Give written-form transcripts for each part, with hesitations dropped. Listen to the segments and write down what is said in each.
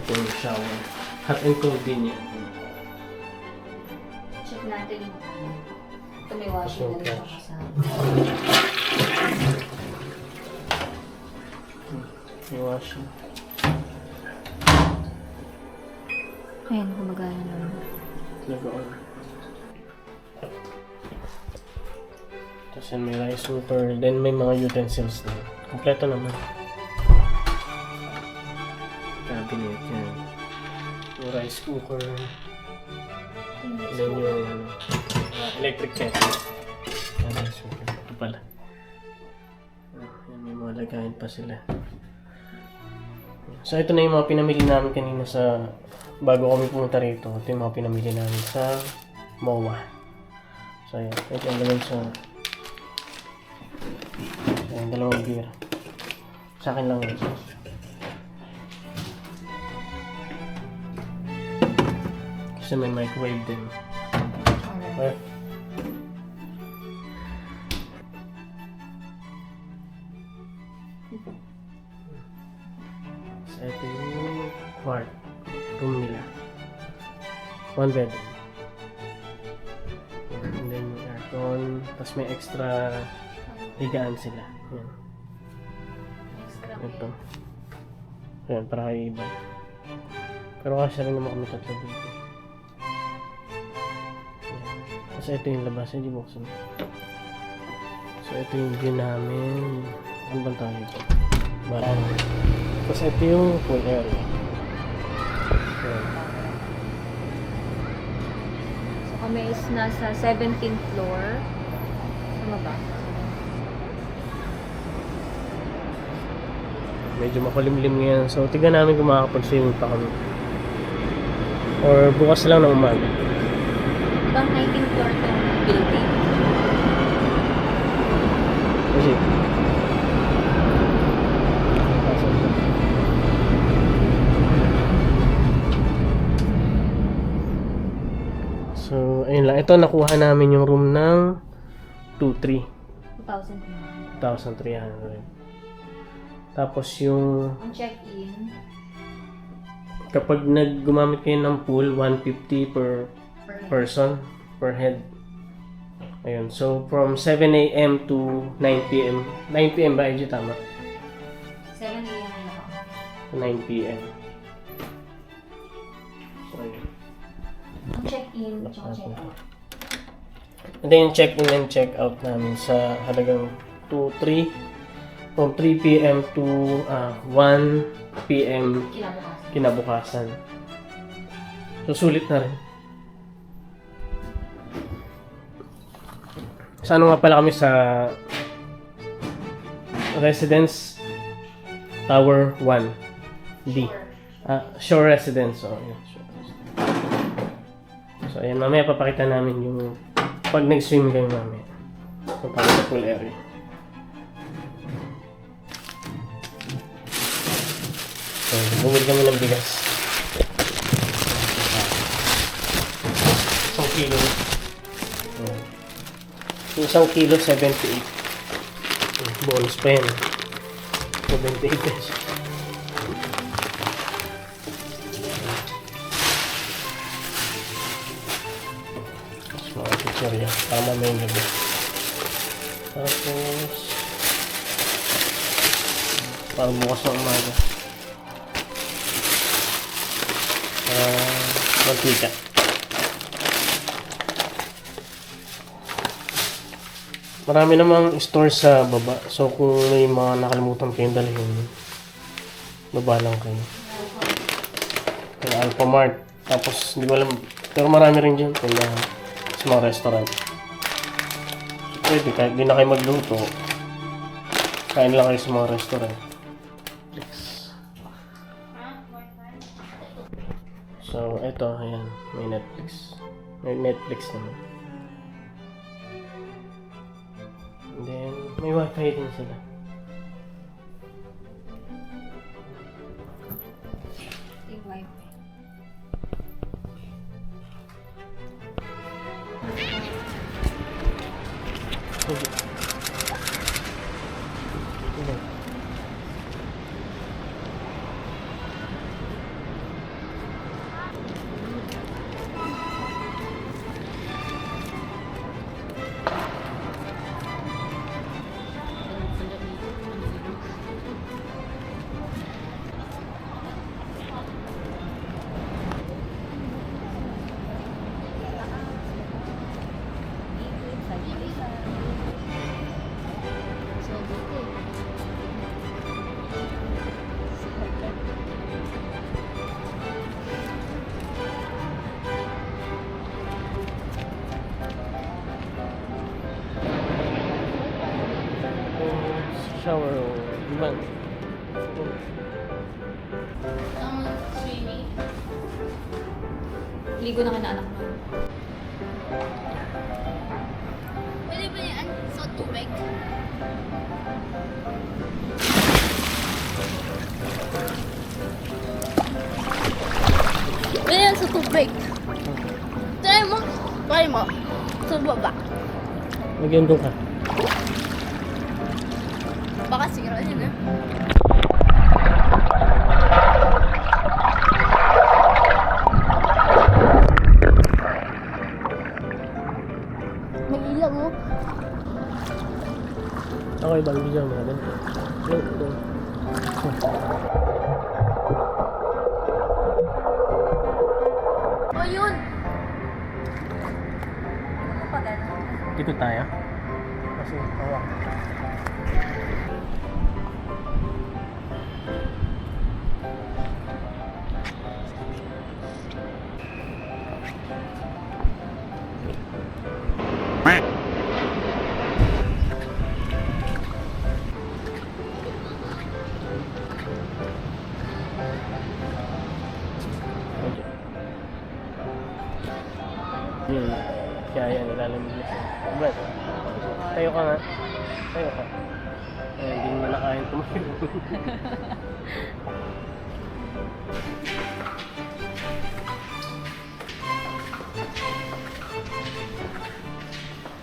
Ito yung shower. Hot and cold din yan. Check natin yung ito may washing na rin kasama. May washing. Ayan, gumagana naman. Nag-on. Tapos yan may rice cooker. Then may mga utensils din. Kompleto naman. Cabinet yan. Yung rice cooker. Then yung electric kettle. Rice cooker. Ito pala. Yan, may mga lagayan pa sila. So ito na yung mga pinamili namin kanina sa bago kami pumunta rito. Ito yung mga pinamili namin sa MOA. So ayan. Ito yung laman sa ayan, dalawang beer. Sa akin lang yun. Kasi may microwave din. Okay. So ito yung quart. Room nila. One bedroom. And then may aircon. Tapos may extra higaan sila. Yan. Ito. Ayan, para kayo iba. Pero kasi rin naman kami tatlo dito. Tapos ito yung labas, hindi buksan. So ito yung view namin. Ano bang tawag ito? Barang. Tapos ito yung pool area. So kami is nasa 17th floor. Ano ba? Medyo makulimlim ngayon. So tignan namin kung makakapag-swimming pa kami. Or bukas lang ng umaga. Bang 19th floor itong building? Kasi so, ayun lang. Ito nakuha namin yung room ng 2-3. 2,000. 1,300. Tapos yung Ang check-in, kapag gumamit kayo ng pool, 150 per person, per head. Ayun. So, from 7 a.m. to 9 p.m. 9 p.m. ba? Ay, tama. 7 a.m. na ako. To 9 p.m. So, ayun. Ang check-in, tsaka check-out. And then yung check-in and check-out namin sa halagang 2-3 from 3 p.m. to 1 p.m. kinabukasan. So, sulit na rin. Sa ano nga pala kami sa residence Tower 1. D. Shore Residence. So, ayan. Shore Residence. So, ayan. Mamaya papakita namin yung pag nag-swim kayo mamaya. So, para sa pool area. So, bumili kami ng bigas. 1 kilo. Ayan. Yung 1 kilo, 78. Bonus pa yan. 78 pesos. Tapos mga pizzeria. Tama na yung gabi. Tapos parang bukas ng umaga. Mantika. Marami namang store sa baba. So kung may mga nakalimutan kayong dalhin, baba lang kayo. Kaya Alphamart. Tapos hindi ko alam. Pero marami rin dyan kung sa mga restaurant. So pwede kahit di na kayo magluto, kain lang kayo sa mga restaurant. So eto, ayan. May Netflix. May Netflix naman. And then, may wifi din sila. Yung wifi. Shower. Ibang. Swimming. Ligo na ka na anak mo. Pwede ba yan sa tubig? Pwede yan sa tubig. Try mo. Try mo. Sa baba. Nagyan doon ka. Baka sira yun eh. May ilaw mo. Ako ibang video mo natin. O yun. Ano pa gano'n? Dito tayo. Kasi, hawak. Yun. Kaya yan, ilalamig na siya. Brad, tayo ka nga. Tayo ka. Eh, hindi mo na kaya tumayo.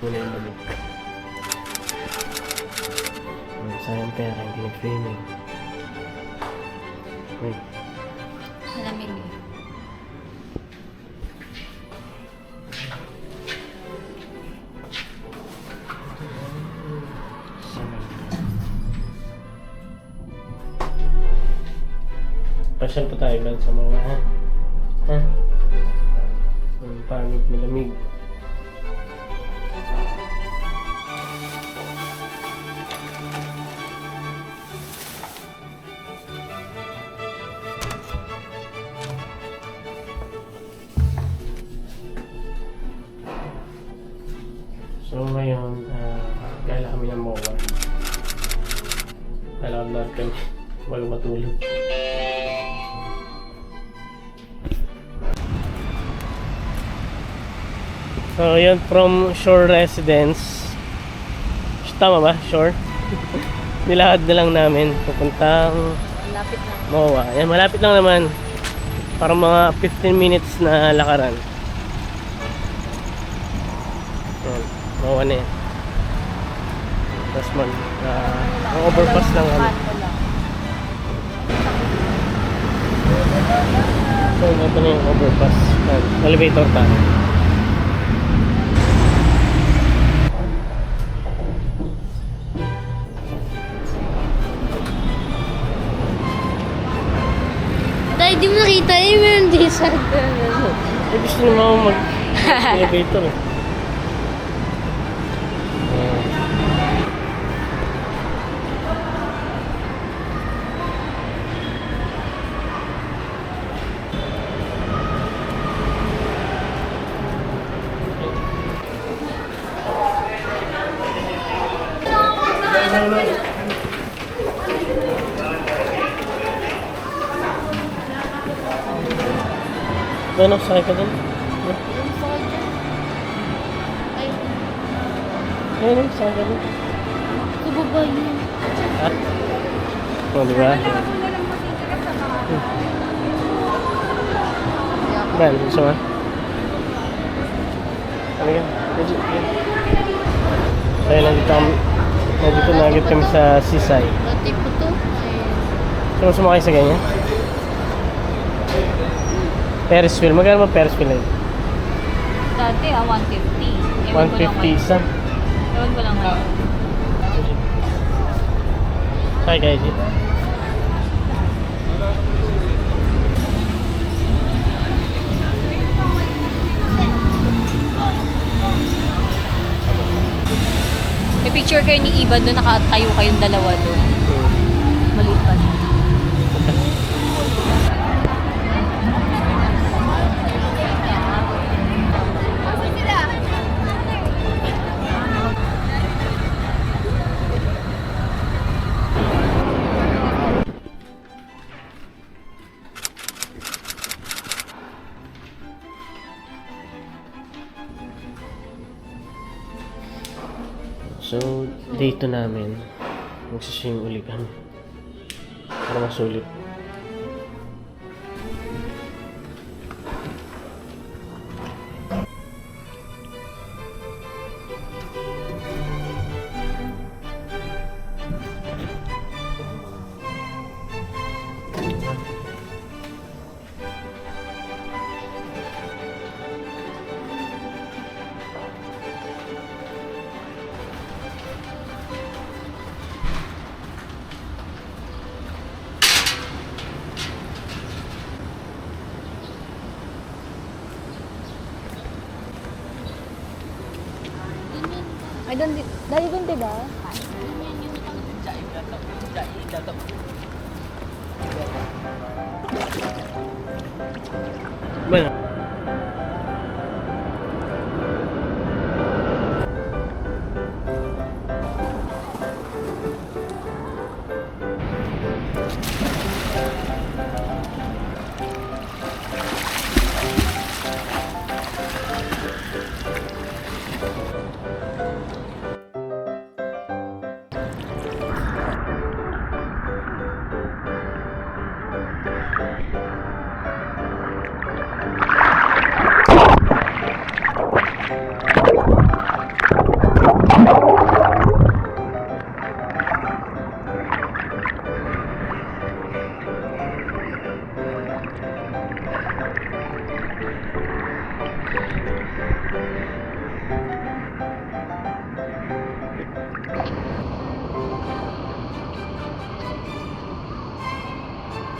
Muna yung lamig. Sayang pera, hindi nag-framing. Wait. Malamig eh. Pasyal pa tayo lang sa mga, ha? Ha? Ang pangit malamig. So ngayon, gala kami ng MOA. Kailangan kami. bago matulog. So, yun, from Shore Residence. Tama ba? Shore? Nilakad na lang namin pupuntang Lapit na. MOA. Yan, malapit lang naman. Parang mga 15 minutes na lakaran. Yan, MOA na yan. Tapos ang overpass lang kami. So, ito na yung overpass. Yan, elevator pa. Dahil di mo nakita eh, meron di sa Eh, gusto naman ako mag-elevator eh. Doon ako, sakay ka doon. Ay, Ayun, sakay ka doon. kababa yun. Ha? O, diba? Ben, gusto mo? Ano yan? Legit yan. Kaya nandito kami sa Sisay. Dati po to. Sino sumakay sa ganyan? Ferris wheel. Magkano ba Ferris wheel na yun? Dati 150. Ewan ko lang 150 isa. Ewan ko lang ngayon. Sakay kayo dito. May picture kayo ni Ivan doon, nakatayo kayong dalawa doon. Maliit pa siya. So, dito namin, magsiswim uli kami. Para masulit. Ay, doon, dahil doon, diba? Bueno.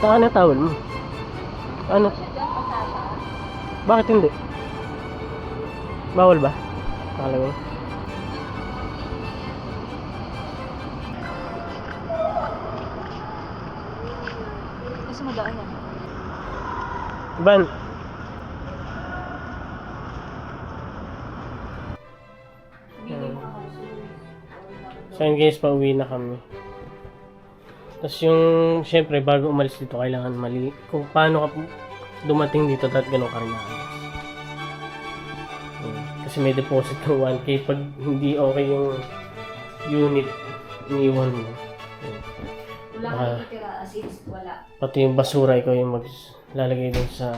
Saan na towel mo? Ano? Bakit hindi? Bawal ba? Akala ko. Gusto mo daan yan? Ban. So yun guys, pauwi na kami. Tapos yung, syempre, bago umalis dito, kailangan kung paano ka dumating dito, dapat ganun ka rin naalis. Kasi may deposit ng 1K pag hindi okay yung unit iniwan mo. Wala Baka- kang titira, as in, wala. Pati yung basura, ikaw yung maglalagay dun sa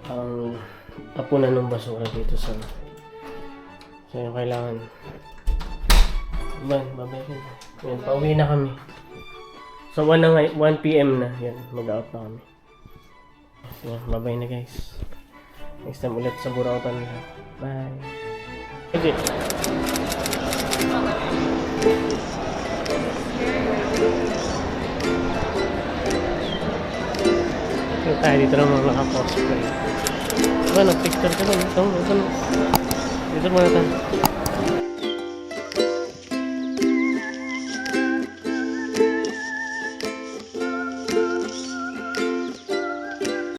ang tapunan ng basura dito sa so yung kailangan babay ko. Yan, pauwi na kami. So 1 na 1 PM na. Yan, mag-out na kami. So, babay na guys. Next time ulit sa Burautan nila. Bye. Okay. So, tayo dito naman naka-cosplay. Diba, nag-picture ka lang. Ito. Dito muna tayo.